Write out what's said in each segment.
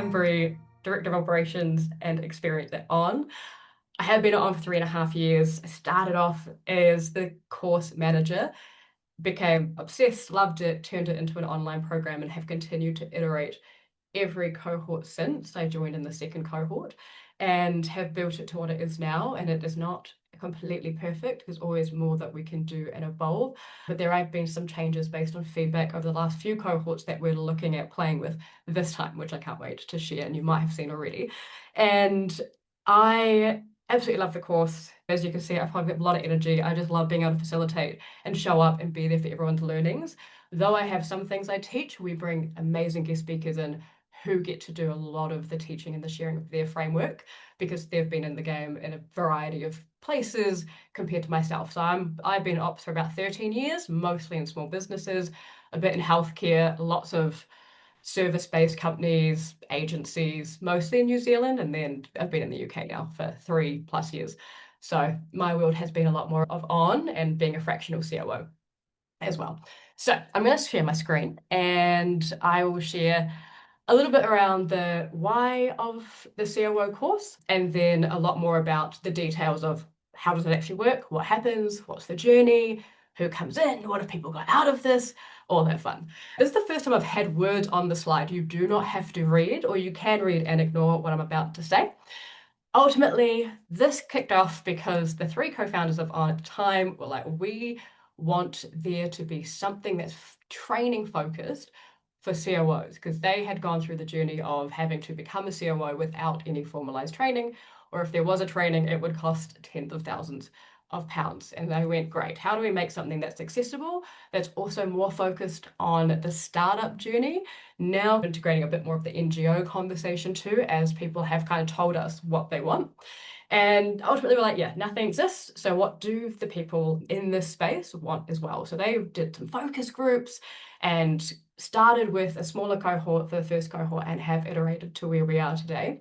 Humbury, Director of Operations and Experience at On. I have been at On for 3.5 years. I started off as the course manager, became obsessed, loved it, turned it into an online program, and have continued to iterate every cohort since. I joined in the second cohort and have built it to what it is now. And it is not completely perfect. There's always more that we can do and evolve. But there have been some changes based on feedback over the last few cohorts that we're looking at playing with this time, which I can't wait to share, and you might have seen already. And I absolutely love the course. As you can see, I've got a lot of energy. I just love being able to facilitate and show up and be there for everyone's learnings. Though I have some things I teach, we bring amazing guest speakers in who get to do a lot of the teaching and the sharing of their framework because they've been in the game in a variety of places compared to myself. So I've been ops for about 13 years, mostly in small businesses, a bit in healthcare, lots of service-based companies, agencies, mostly in New Zealand, and then I've been in the UK now for 3+ years. So my world has been a lot more of on and being a fractional COO as well. So I'm going to share my screen and I will share a little bit around the why of the COO course, and then a lot more about the details of how does it actually work, what happens, what's the journey, who comes in, what have people got out of this, all that fun. This is the first time I've had words on the slide. You do not have to read, or you can read and ignore what I'm about to say. Ultimately, this kicked off because the three co-founders of On at the time were like, we want there to be something that's training focused for COOs, because they had gone through the journey of having to become a COO without any formalized training, or if there was a training, it would cost tens of thousands of pounds. And they went, great, how do we make something that's accessible, that's also more focused on the startup journey, now integrating a bit more of the NGO conversation too, as people have kind of told us what they want. And ultimately we're like, yeah, nothing exists. So what do the people in this space want as well? So they did some focus groups and started with a smaller cohort for the first cohort and have iterated to where we are today.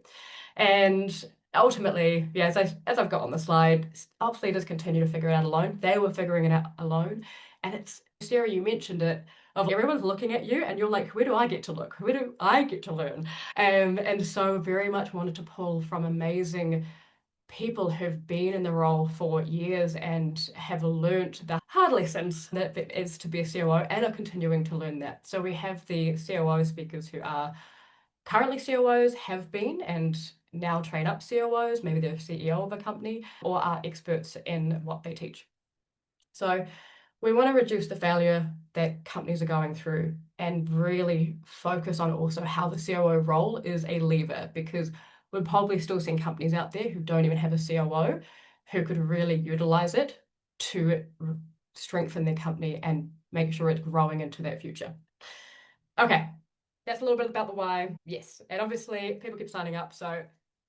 And ultimately, yeah, as I've got on the slide, ops leaders continue to figure it out alone. They were figuring it out alone. And it's, Sarah, you mentioned it, of everyone's looking at you and you're like, where do I get to look? Where do I get to learn? And so very much wanted to pull from amazing people who've been in the role for years and have learnt the hard lessons that it is to be a COO and are continuing to learn that. So we have the COO speakers who are currently COOs, have been, and now train up COOs, maybe they're CEO of a company, or are experts in what they teach. So we want to reduce the failure that companies are going through and really focus on also how the COO role is a lever, because we're probably still seeing companies out there who don't even have a COO who could really utilize it to strengthen their company and make sure it's growing into that future. Okay, that's a little bit about the why. Yes, and obviously people keep signing up, so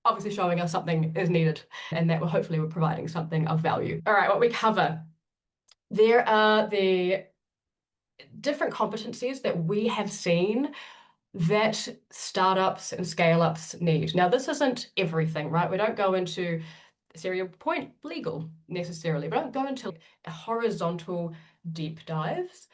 obviously showing us something is needed and that we're providing something of value. All right, what we cover. There are the different competencies that we have seen that startups and scale-ups need. Now, this isn't everything, right? We don't go into serial point legal necessarily. We don't go into horizontal deep dives.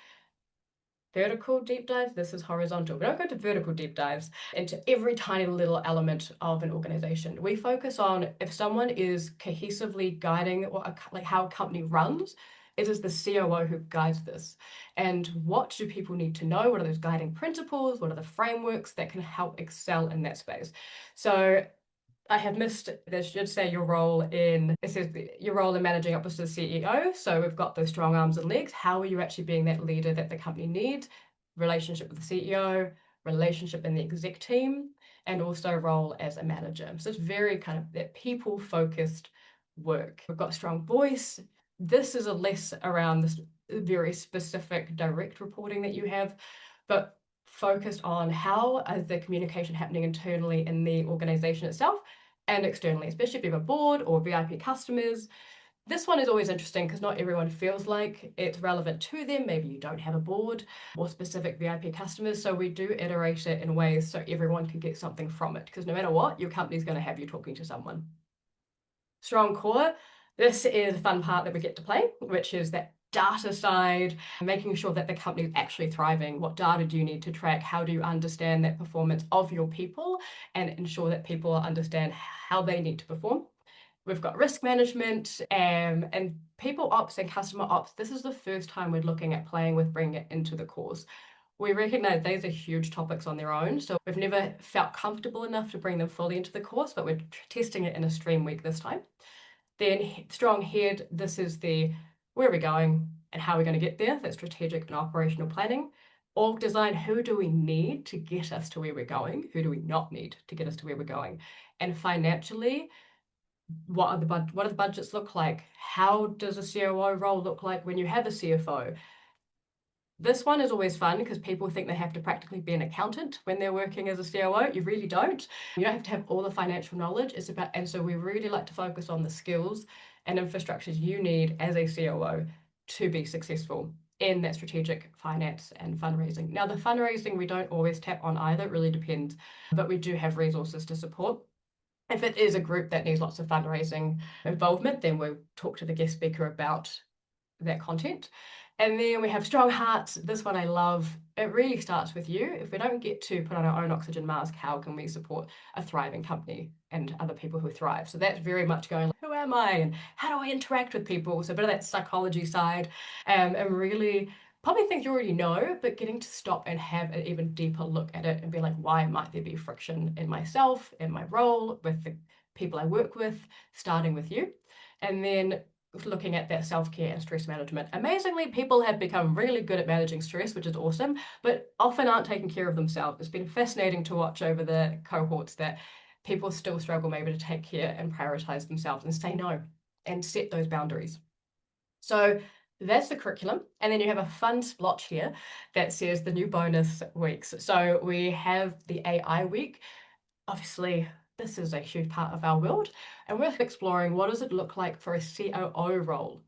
Vertical deep dives, this is horizontal. We don't go into vertical deep dives into every tiny little element of an organization. We focus on if someone is cohesively guiding or like how a company runs, it is the COO who guides this. And what do people need to know? What are those guiding principles? What are the frameworks that can help excel in that space? So I have missed, this should say your role in, it says your role in managing up to the CEO. So we've got those strong arms and legs. How are you actually being that leader that the company needs? Relationship with the CEO, relationship in the exec team, and also role as a manager. So it's very kind of that people-focused work. We've got strong voice. This is a less around this very specific direct reporting that you have, but focused on how is the communication happening internally in the organization itself and externally, especially if you have a board or VIP customers. This one is always interesting because not everyone feels like it's relevant to them. Maybe you don't have a board or specific VIP customers. So we do iterate it in ways so everyone can get something from it, because no matter what, your company's going to have you talking to someone. Strong core. This is a fun part that we get to play, which is that data side, making sure that the company is actually thriving. What data do you need to track? How do you understand that performance of your people and ensure that people understand how they need to perform? We've got risk management and people ops and customer ops. This is the first time we're looking at playing with bringing it into the course. We recognize these are huge topics on their own, so we've never felt comfortable enough to bring them fully into the course, but we're testing it in a stream week this time. Then strong head, this is the where are we going and how are we going to get there? That's strategic and operational planning. Org design, who do we need to get us to where we're going? Who do we not need to get us to where we're going? And financially, what do the budgets look like? How does a COO role look like when you have a CFO? This one is always fun because people think they have to practically be an accountant when they're working as a COO. You really don't. You don't have to have all the financial knowledge. And so we really like to focus on the skills and infrastructures you need as a COO to be successful in that strategic finance and fundraising. Now, the fundraising we don't always tap on either. It really depends, but we do have resources to support. If it is a group that needs lots of fundraising involvement, then we'll talk to the guest speaker about that content. And then we have strong hearts. This one I love. It really starts with you. If we don't get to put on our own oxygen mask, how can we support a thriving company and other people who thrive? So that's very much going, who am I and how do I interact with people? So a bit of that psychology side, and really probably things you already know, but getting to stop and have an even deeper look at it and be like, why might there be friction in myself, in my role, with the people I work with, starting with you. And then looking at that self-care and stress management. Amazingly, people have become really good at managing stress, which is awesome, but often aren't taking care of themselves. It's been fascinating to watch over the cohorts that people still struggle maybe to take care and prioritize themselves and say no and set those boundaries. So that's the curriculum. And then you have a fun splotch here that says the new bonus weeks. So we have the AI week. Obviously, this is a huge part of our world, and we're exploring what does it look like for a COO role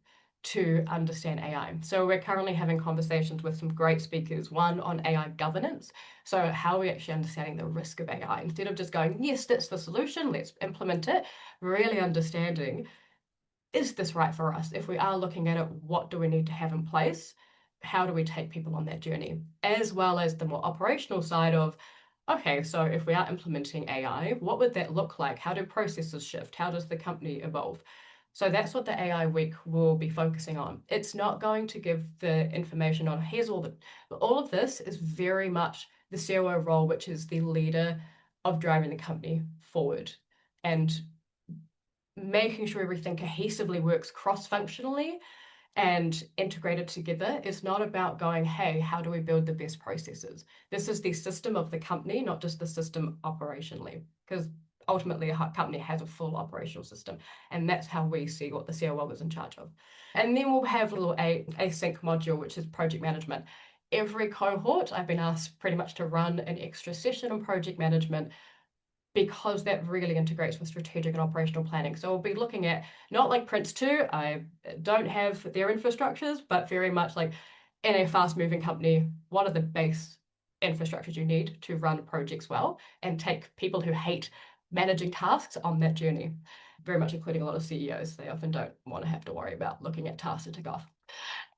to understand AI. So we're currently having conversations with some great speakers, one on AI governance. So how are we actually understanding the risk of AI? Instead of just going, yes, that's the solution, let's implement it, really understanding, is this right for us? If we are looking at it, what do we need to have in place? How do we take people on that journey? As well as the more operational side of, okay, so if we are implementing AI, what would that look like? How do processes shift? How does the company evolve? So that's what the AI week will be focusing on. It's not going to give the information on here's all of this is very much the COO role, which is the leader of driving the company forward and making sure everything cohesively works cross-functionally and integrated together. It's not about going, hey, how do we build the best processes? This is the system of the company, not just the system operationally, because ultimately a company has a full operational system, and that's how we see what the COO is in charge of. And then we'll have a little async module, which is project management. Every cohort, I've been asked pretty much to run an extra session on project management because that really integrates with strategic and operational planning. So we'll be looking at not like Prince 2, I don't have their infrastructures, but very much like in a fast moving company, what are the base infrastructures you need to run projects well and take people who hate managing tasks on that journey, very much including a lot of CEOs. They often don't want to have to worry about looking at tasks to tick off.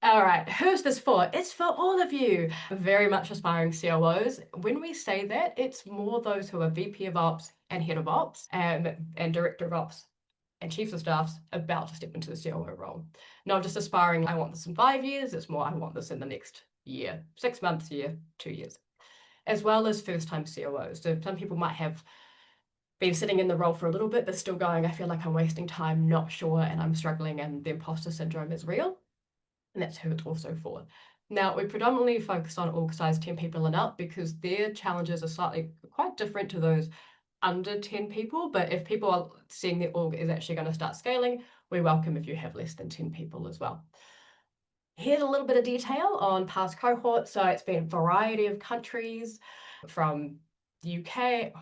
All right, who's this for? It's for all of you, very much aspiring COOs. When we say that, it's more those who are VP of Ops and Head of Ops and Director of Ops and Chiefs of Staffs about to step into the COO role. Not just aspiring, I want this in 5 years, it's more, I want this in the next year, 6 months, year, 2 years, as well as first-time COOs. So some people might have been sitting in the role for a little bit, but still going, I feel like I'm wasting time, not sure, and I'm struggling, and the imposter syndrome is real. And that's who it's also for. Now, we predominantly focus on org size 10 people and up because their challenges are quite different to those under 10 people. But if people are seeing the org is actually going to start scaling, we welcome if you have less than 10 people as well. Here's a little bit of detail on past cohorts. So it's been a variety of countries from the UK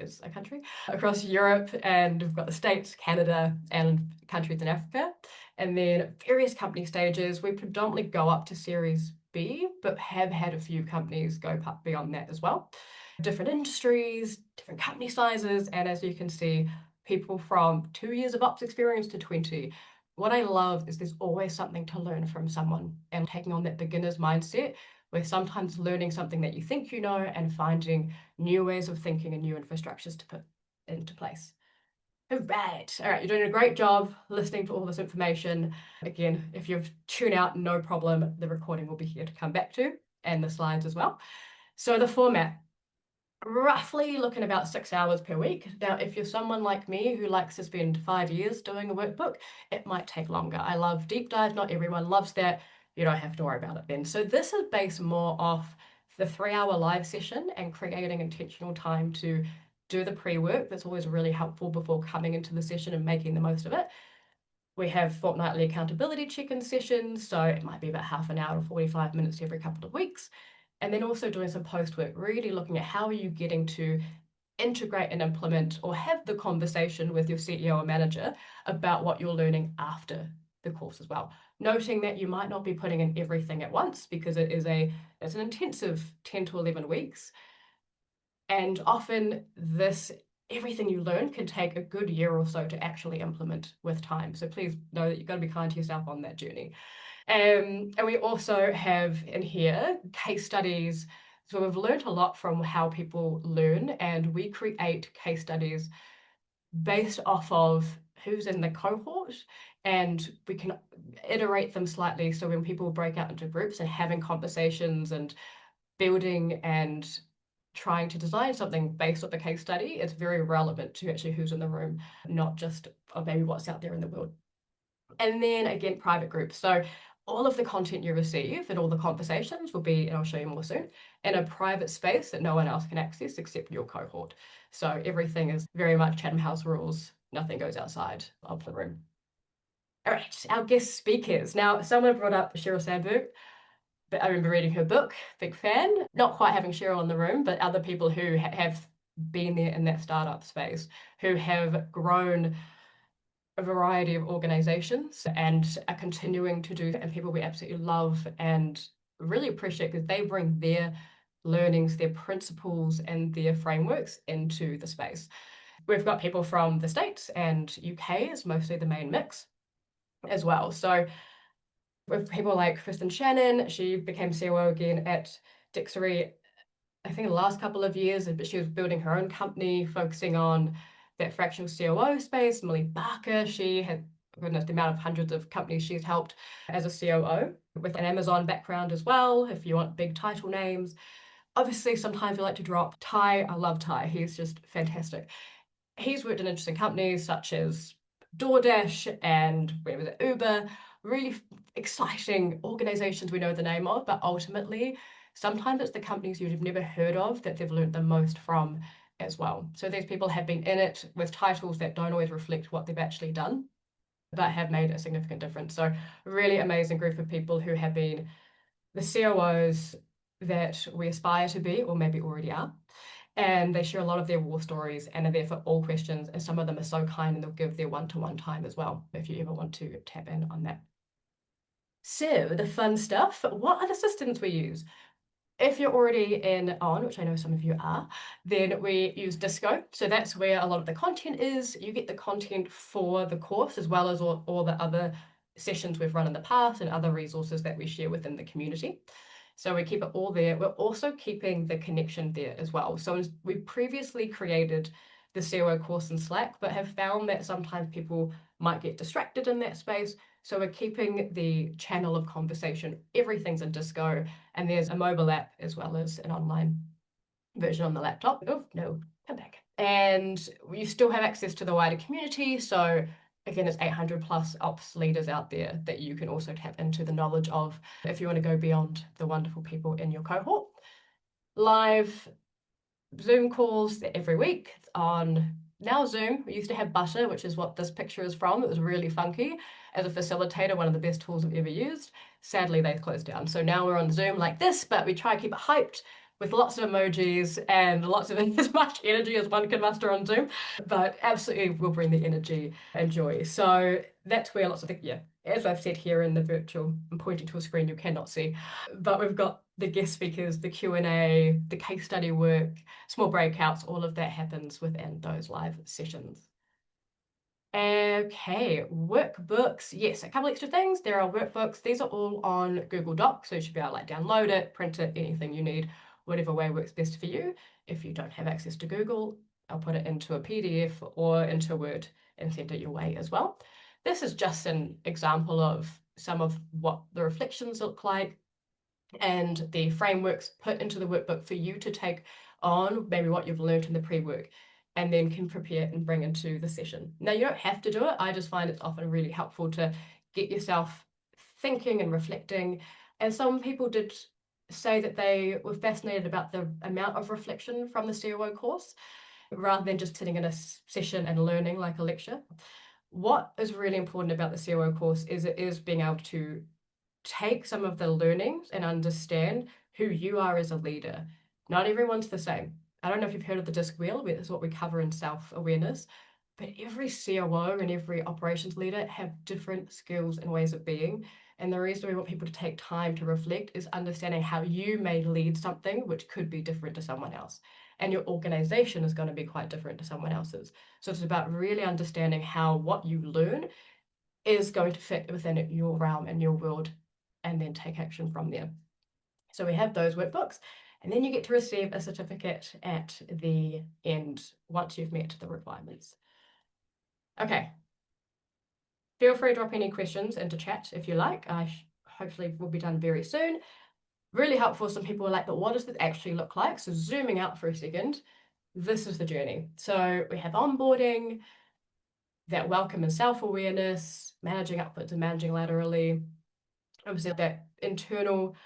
is a country, across Europe, and we've got the States, Canada, and countries in Africa. And then various company stages. We predominantly go up to Series B, but have had a few companies go beyond that as well. Different industries, different company sizes, and as you can see, people from 2 years of ops experience to 20, What I love is there's always something to learn from someone, and taking on that beginner's mindset where sometimes learning something that you think you know and finding new ways of thinking and new infrastructures to put into place. All right. All right. You're doing a great job listening to all this information. Again, if you've tuned out, no problem. The recording will be here to come back to, and the slides as well. So the format, roughly looking about 6 hours per week. Now, if you're someone like me who likes to spend 5 years doing a workbook, it might take longer. I love deep dive. Not everyone loves that. You don't have to worry about it then. So this is based more off the 3 hour live session and creating intentional time to do the pre-work. That's always really helpful before coming into the session and making the most of it. We have fortnightly accountability check-in sessions, so it might be about half an hour or 45 minutes every couple of weeks. And then also doing some post-work, really looking at how are you getting to integrate and implement or have the conversation with your CEO or manager about what you're learning after the course as well. Noting that you might not be putting in everything at once because it's an intensive 10 to 11 weeks. And often everything you learn can take a good year or so to actually implement with time. So please know that you've got to be kind to yourself on that journey. And we also have in here case studies. So we've learned a lot from how people learn, and we create case studies based off of who's in the cohort, and we can iterate them slightly. So when people break out into groups and having conversations and building and trying to design something based off the case study, it's very relevant to actually who's in the room, not just maybe what's out there in the world. And then again, private groups. So all of the content you receive and all the conversations will be, and I'll show you more soon, in a private space that no one else can access except your cohort. So everything is very much Chatham House rules. Nothing goes outside of the room. All right, our guest speakers. Now, someone brought up Sheryl Sandberg. But I remember reading her book, big fan. Not quite having Sheryl in the room, but other people who have been there in that startup space, who have grown a variety of organizations and are continuing to do, and people we absolutely love and really appreciate because they bring their learnings, their principles, and their frameworks into the space. We've got people from the States and UK is mostly the main mix as well. So with people like Kristen Shannon, she became COO again at Dixery, I think the last couple of years, but she was building her own company, focusing on that fractional COO space. Millie Barker, she had, goodness, the amount of hundreds of companies she's helped as a COO with an Amazon background as well, if you want big title names. Obviously, sometimes we like to drop Ty. I love Ty. He's just fantastic. He's worked in interesting companies such as DoorDash and where was it, Uber, really exciting organizations we know the name of, but ultimately, sometimes it's the companies you've never heard of that they've learned the most from as well. So these people have been in it with titles that don't always reflect what they've actually done, but have made a significant difference. So really amazing group of people who have been the COOs that we aspire to be, or maybe already are. And they share a lot of their war stories and are there for all questions. And some of them are so kind and they'll give their one-to-one time as well, if you ever want to tap in on that. So the fun stuff, what are the systems we use? If you're already in on, which I know some of you are, then we use Disco. So that's where a lot of the content is. You get the content for the course as well as all the other sessions we've run in the past and other resources that we share within the community. So we keep it all there. We're also keeping the connection there as well. So we previously created the COO course in Slack, but have found that sometimes people might get distracted in that space. So we're keeping the channel of conversation. Everything's in Disco, and there's a mobile app as well as an online version on the laptop. Oh, no, come back. And you still have access to the wider community. So again, it's 800 plus ops leaders out there that you can also tap into the knowledge of if you want to go beyond the wonderful people in your cohort. Live Zoom calls every week on now Zoom. We used to have Butter, which is what this picture is from. It was really funky. As a facilitator, one of the best tools I've ever used. Sadly, they closed down. So now we're on Zoom like this, but we try to keep it hyped with lots of emojis and lots of as much energy as one can muster on Zoom. But absolutely will bring the energy and joy. So that's where lots of the, yeah, as I've said here in the virtual, I'm pointing to a screen you cannot see, but we've got the guest speakers, the Q&A, the case study work, small breakouts, all of that happens within those live sessions. Okay, workbooks. Yes, a couple extra things. There are workbooks. These are all on Google Docs, so you should be able to like download it, print it, anything you need, whatever way works best for you. If you don't have access to Google, I'll put it into a PDF or into Word and send it your way as well. This is just an example of some of what the reflections look like and the frameworks put into the workbook for you to take on maybe what you've learned in the pre-work and then can prepare and bring into the session. Now, you don't have to do it. I just find it's often really helpful to get yourself thinking and reflecting. And some people did say that they were fascinated about the amount of reflection from the COO course rather than just sitting in a session and learning like a lecture. What is really important about the COO course is it is being able to take some of the learnings and understand who you are as a leader. Not everyone's the same. I don't know if you've heard of the disc wheel, but it's what we cover in self-awareness. But every COO and every operations leader have different skills and ways of being. And the reason we want people to take time to reflect is understanding how you may lead something which could be different to someone else. And your organization is going to be quite different to someone else's. So it's about really understanding how what you learn is going to fit within your realm and your world and then take action from there. So we have those workbooks, and then you get to receive a certificate at the end once you've met the requirements. Okay. Feel free to drop any questions into chat if you like. I hopefully will be done very soon. Really helpful. Some people are like, but what does this actually look like? So zooming out for a second, this is the journey. So we have onboarding, that welcome and self-awareness, managing upwards and managing laterally, obviously that internal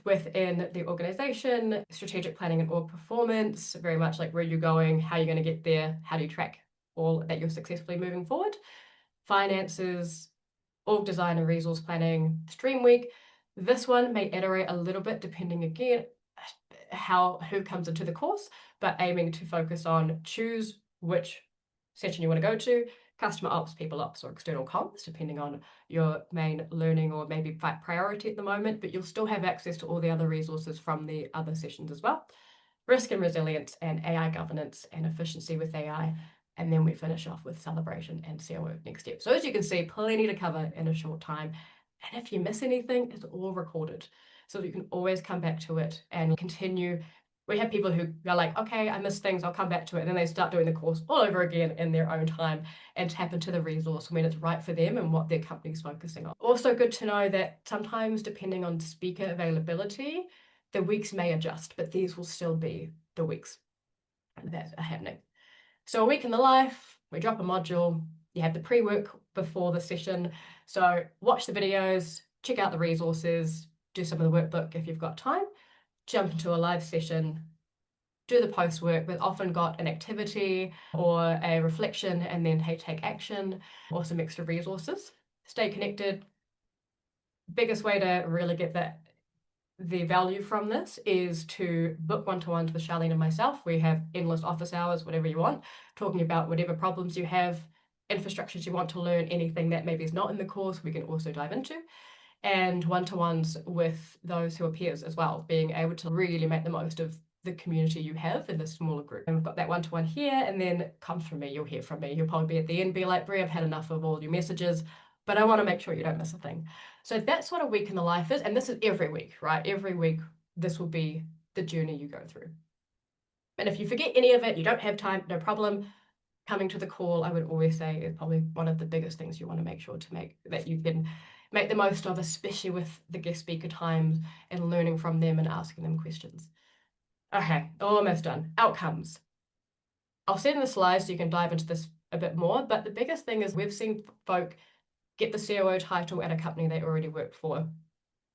within the organization, strategic planning and org performance, very much like where you're going, how you're going to get there, how do you track all that you're successfully moving forward, finances, org design and resource planning, stream week. This one may iterate a little bit depending again who comes into the course, but aiming to focus on choose which session you want to go to, customer ops, people ops, or external comms, depending on your main learning or maybe priority at the moment, but you'll still have access to all the other resources from the other sessions as well. Risk and resilience and AI governance and efficiency with AI. And then we finish off with celebration and COO next step. So as you can see, plenty to cover in a short time. And if you miss anything, it's all recorded. So you can always come back to it and continue. We have people who are like, okay, I missed things, I'll come back to it. And then they start doing the course all over again in their own time and tap into the resource when it's right for them and what their company's focusing on. Also good to know that sometimes depending on speaker availability, the weeks may adjust, but these will still be the weeks that are happening. So a week in the life, we drop a module, you have the pre-work before the session. So watch the videos, check out the resources, do some of the workbook if you've got time, jump into a live session, do the post work. We've often got an activity or a reflection and then take action or some extra resources. Stay connected. Biggest way to really get the value from this is to book one-to-ones with Charlene and myself. We have endless office hours, whatever you want, talking about whatever problems you have, infrastructures you want to learn, anything that maybe is not in the course, we can also dive into. And one-to-ones with those who are peers as well, being able to really make the most of the community you have in this smaller group. And we've got that one-to-one here, and then come from me, you'll hear from me. You'll probably be at the end, be like, Brie, I've had enough of all your messages, but I want to make sure you don't miss a thing. So that's what a week in the life is. And this is every week, right? Every week, this will be the journey you go through. And if you forget any of it, you don't have time, no problem. Coming to the call, I would always say, is probably one of the biggest things you want to make sure to make that you can make the most of, especially with the guest speaker times and learning from them and asking them questions. Okay, almost done. Outcomes. I'll send the slides so you can dive into this a bit more, but the biggest thing is we've seen folk get the COO title at a company they already worked for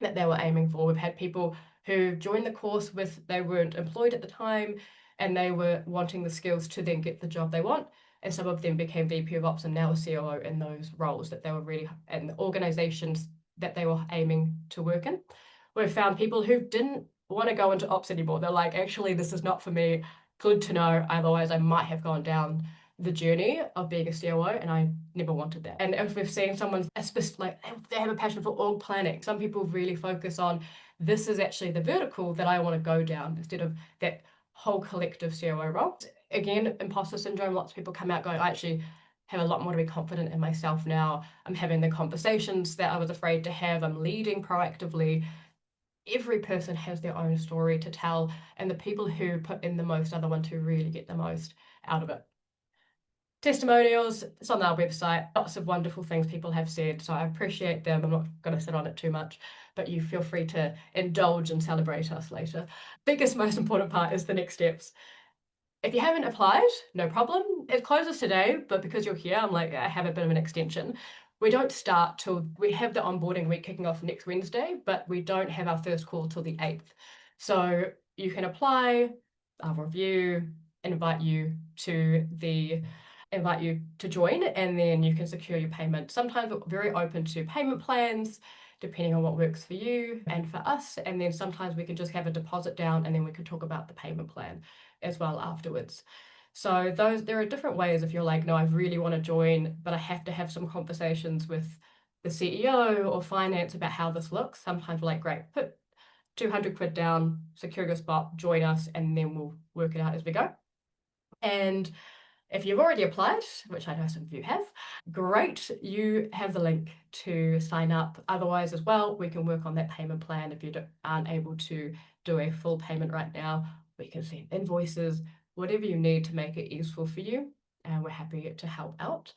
that they were aiming for. We've had people who joined the course they weren't employed at the time and they were wanting the skills to then get the job they want. And some of them became VP of Ops and now a COO in those roles that they were really, and the organizations that they were aiming to work in. We've found people who didn't want to go into ops anymore. They're like, actually, this is not for me. Good to know. Otherwise, I might have gone down the journey of being a COO and I never wanted that. And if we've seen someone like they have a passion for org planning, some people really focus on this is actually the vertical that I want to go down instead of that whole collective COO role. Again, imposter syndrome, lots of people come out going, actually, have a lot more to be confident in myself now. I'm having the conversations that I was afraid to have. I'm leading proactively. Every person has their own story to tell, and the people who put in the most are the ones who really get the most out of it. Testimonials, it's on our website. Lots of wonderful things people have said, so I appreciate them. I'm not going to sit on it too much, but you feel free to indulge and celebrate us later. Biggest, most important part is the next steps. If you haven't applied, no problem. It closes today, but because you're here, I'm like, I have a bit of an extension. We don't start till we have the onboarding week kicking off next Wednesday, but we don't have our first call till the 8th. So you can apply, I'll review, invite you to the invite you to join, and then you can secure your payment. Sometimes we're very open to payment plans, depending on what works for you and for us. And then sometimes we can just have a deposit down, and then we can talk about the payment plan as well afterwards. So there are different ways if you're like, no, I really want to join, but I have to have some conversations with the CEO or finance about how this looks. Sometimes we're like, great, put 200 quid down, secure your spot, join us, and then we'll work it out as we go. And if you've already applied, which I know some of you have, great, you have the link to sign up. Otherwise, as well, we can work on that payment plan. If you aren't able to do a full payment right now, we can send invoices, whatever you need to make it useful for you, and we're happy to help out.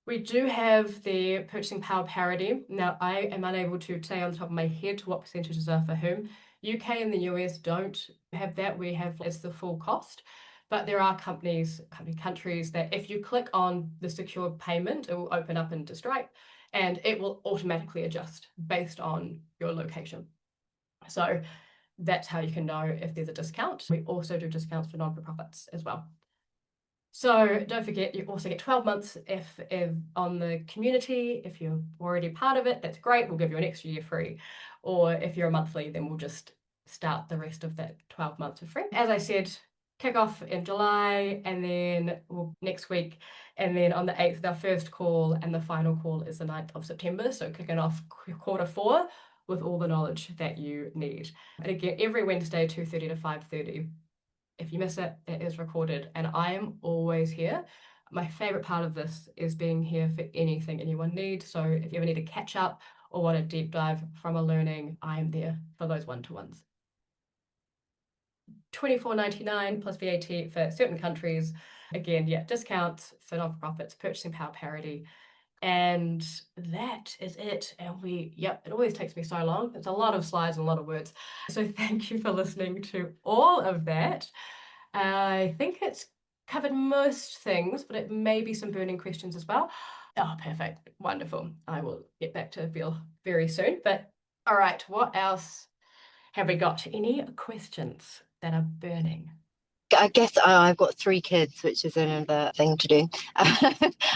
We do have the purchasing power parity. Now, I am unable to say on the top of my head what percentages are for whom. UK and the US don't have that. We have it's the full cost. But there are countries that if you click on the secure payment, it will open up into Stripe and it will automatically adjust based on your location. So that's how you can know if there's a discount. We also do discounts for non-for-profits as well. So don't forget, you also get 12 months if on the community. If you're already part of it, that's great. We'll give you an extra year free. Or if you're a monthly, then we'll just start the rest of that 12 months for free. As I said, kick off in July and then next week. And then on the 8th, our first call and the final call is the 9th of September. So kicking off Q4 with all the knowledge that you need. And again, every Wednesday, 2:30 to 5:30. If you miss it, it is recorded, and I am always here. My favorite part of this is being here for anything anyone needs. So if you ever need a catch up or want a deep dive from a learning, I am there for those one-to-ones. $24.99 plus VAT for certain countries. Again, yeah, discounts for non-profits, purchasing power parity. And that is it. And it always takes me so long. It's a lot of slides and a lot of words. So thank you for listening to all of that. I think it's covered most things, but it may be some burning questions as well. Oh, perfect. Wonderful. I will get back to Bill very soon. But all right, what else have we got? Any questions that are burning? I guess I've got 3 kids, which is another thing to do.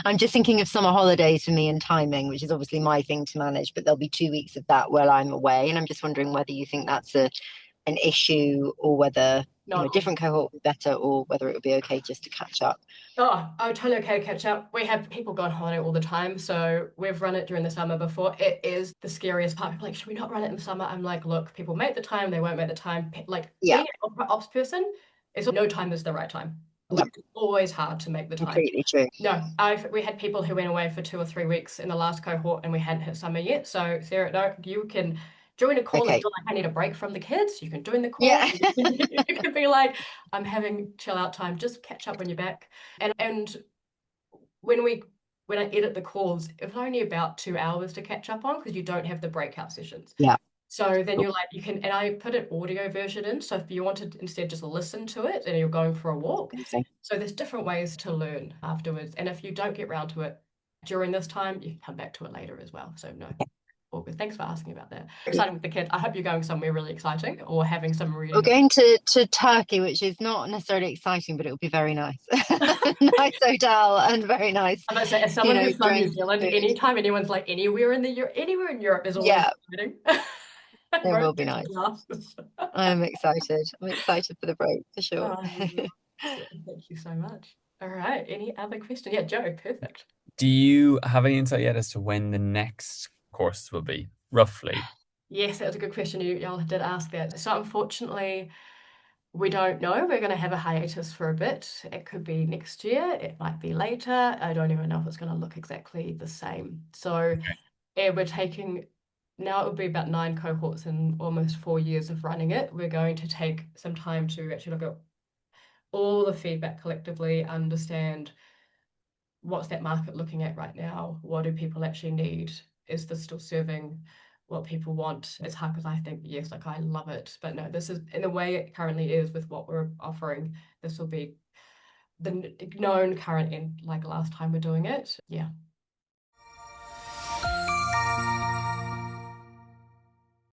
I'm just thinking of summer holidays for me and timing, which is obviously my thing to manage, but there'll be 2 weeks of that while I'm away. And I'm just wondering whether you think that's an issue or whether, Not a different cohort would be better or whether it would be okay just to catch up. Oh, I'm totally okay to catch up. We have people go on holiday all the time, so we've run it during the summer before. It is the scariest part. People are like, should we not run it in the summer? I'm like, look, people make the time, they won't make the time. Like Yeah, being an ops person, it's no time is the right time. yeah, Like it's always hard to make the time. completely true. No, we had people who went away for 2 or 3 weeks in the last cohort, and we hadn't hit summer yet. So Sarah, no, you can join a call if Okay. you're like, I need a break from the kids. You can join the call. Yeah. You can be like, I'm having chill out time. Just catch up when you're back. And when I edit the calls, it's only about 2 hours to catch up on because you don't have the breakout sessions. Yeah. So then Cool. you're like, you can, and I put an audio version in. So if you want to instead just listen to it and you're going for a walk. Amazing. So there's different ways to learn afterwards. And if you don't get round to it during this time, you can come back to it later as well. So no, all good. Thanks for asking about that. Exciting with the kid. I hope you're going somewhere really exciting or having some We're really going to Turkey, which is not necessarily exciting, but it will be very nice. Nice hotel and very nice, I'm gonna say, as someone who's from New drinks, Zealand, food. anytime anyone's like anywhere in Europe is always Yeah, exciting. it will be Rose-tinted nice. glasses. I'm excited. I'm excited for the break for sure. Excellent. Thank you so much. All right. Any other question? Yeah, Joe, perfect. Do you have any insight yet as to when the next course will be, roughly? Yes, that was a good question. Y'all did ask that. So unfortunately, We don't know. We're going to have a hiatus for a bit. It could be next year. It might be later. I don't even know if it's going to look exactly the same. So we're taking, now it will be about 9 cohorts in almost 4 years of running it. We're going to take some time to actually look at all the feedback collectively, understand what's that market looking at right now? What do people actually need? Is this still serving what people want? As hard as I think, yes, like I love it. But no, this is in the way it currently is with what we're offering. This will be the known current end like last time we're doing it. Yeah.